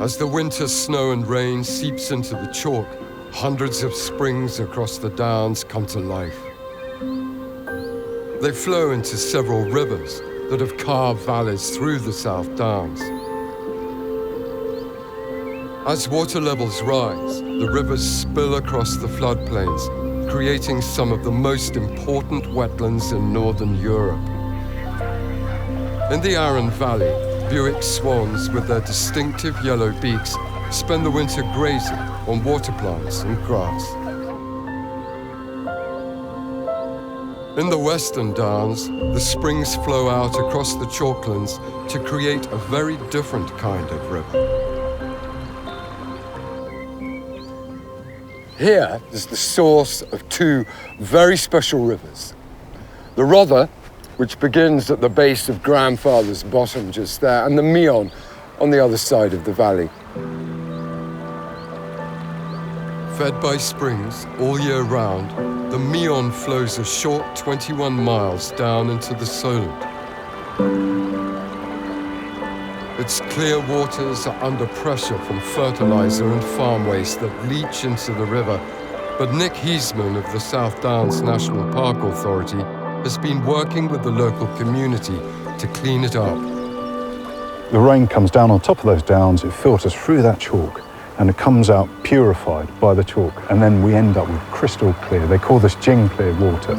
As the winter snow and rain seeps into the chalk, hundreds of springs across the downs come to life. They flow into several rivers that have carved valleys through the South Downs. As water levels rise, the rivers spill across the floodplains, creating some of the most important wetlands in northern Europe. In the Arun Valley, Buick swans with their distinctive yellow beaks spend the winter grazing on water plants and grass. In the Western Downs, the springs flow out across the chalklands to create a very different kind of river. Here is the source of two very special rivers. The Rother, which begins at the base of Grandfather's Bottom just there, and the Meon on the other side of the valley. Fed by springs all year round, the Meon flows a short 21 miles down into the Solent. Its clear waters are under pressure from fertilizer and farm waste that leach into the river, but Nick Heisman of the South Downs National Park Authority has been working with the local community to clean it up. The rain comes down on top of those downs, it filters through that chalk, and it comes out purified by the chalk, and then we end up with crystal clear. They call this gin clear water.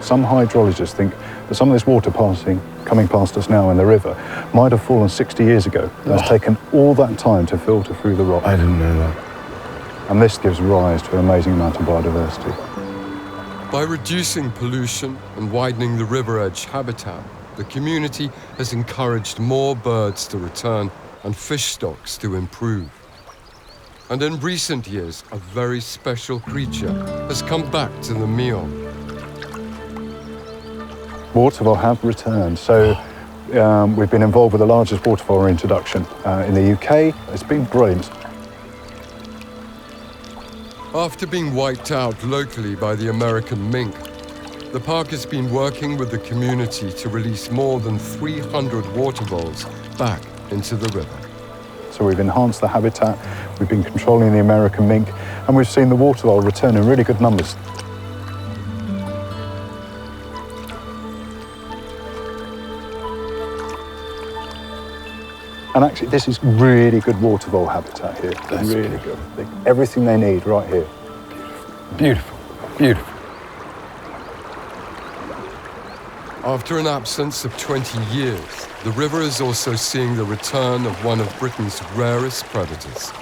Some hydrologists think that some of this water coming past us now in the river might have fallen 60 years ago. It's taken all that time to filter through the rock. I didn't know that. And this gives rise to an amazing amount of biodiversity. By reducing pollution and widening the river edge habitat, the community has encouraged more birds to return and fish stocks to improve. And in recent years, a very special creature has come back to the Meon. Watervole have returned, so we've been involved with the largest watervole introduction in the UK. It's been brilliant. After being wiped out locally by the American mink, the park has been working with the community to release more than 300 watervoles back into the river. So we've enhanced the habitat, we've been controlling the American mink, and we've seen the watervole return in really good numbers. And actually, this is really good watervole habitat here. That's really good. Everything they need right here. Beautiful, beautiful. After an absence of 20 years, the river is also seeing the return of one of Britain's rarest predators.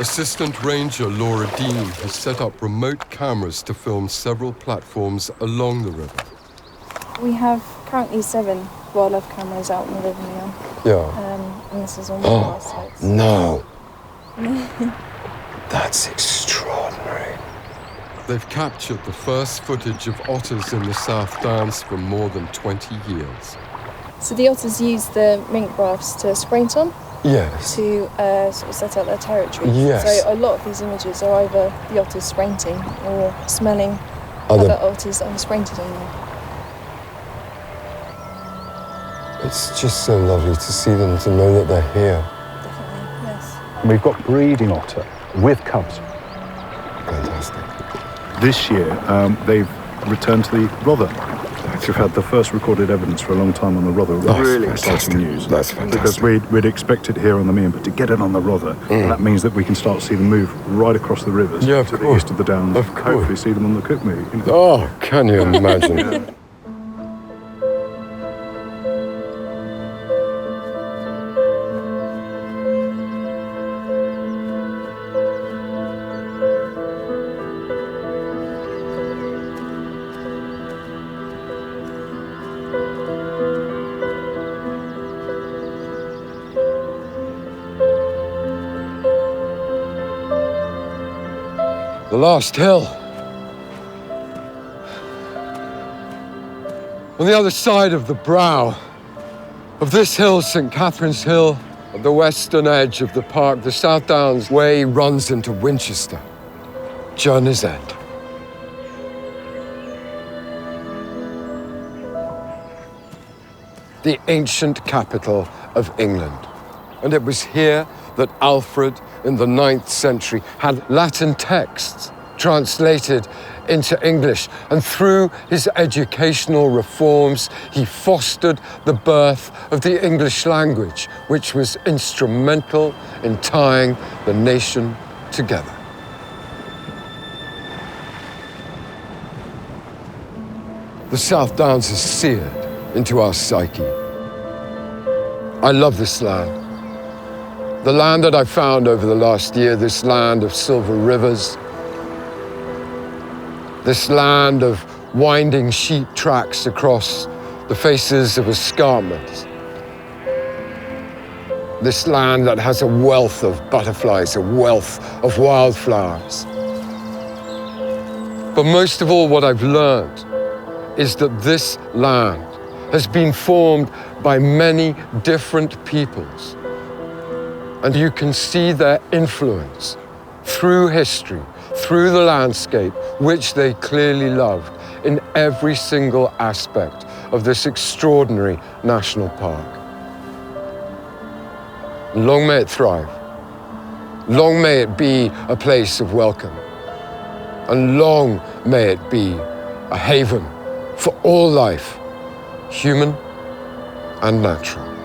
Assistant Ranger Laura Dean has set up remote cameras to film several platforms along the river. We have currently 7 wildlife cameras out in the river now. Yeah. And this is on one of our sites. No. That's extraordinary. They've captured the first footage of otters in the South Downs for more than 20 years. So the otters use the mink graphs to sprint on. Yes. To sort of set out their territory. Yes. So a lot of these images are either the otters sprinting or smelling other otters that have sprinted on them. It's just so lovely to see them, to know that they're here. Definitely, yes. And we've got breeding otter with cubs. Fantastic. This year, they've returned to the Rother. We've had the first recorded evidence for a long time on the Rother. That's really fantastic. Exciting news. That's fantastic. Because we'd expect it here on the Meon, but to get it on the Rother, that means that we can start to see them move right across the rivers Yeah, of to the course. east of the Downs. Of course. Hopefully see them on the Cookme. You know. Oh, can you imagine? Yeah. The last hill. On the other side of the brow of this hill, St. Catherine's Hill, at the western edge of the park, the South Downs Way runs into Winchester, Journey's End. the ancient capital of England. And it was here that Alfred, in the 9th century, had Latin texts translated into English. And through his educational reforms, he fostered the birth of the English language, which was instrumental in tying the nation together. The South Downs is seared into our psyche. I love this land. The land that I found over the last year, this land of silver rivers, this land of winding sheep tracks across the faces of escarpments, this land that has a wealth of butterflies, a wealth of wildflowers. But most of all, what I've learned is that this land has been formed by many different peoples. And you can see their influence through history, through the landscape, which they clearly loved, in every single aspect of this extraordinary national park. Long may it thrive. Long may it be a place of welcome. And long may it be a haven for all life, human and natural.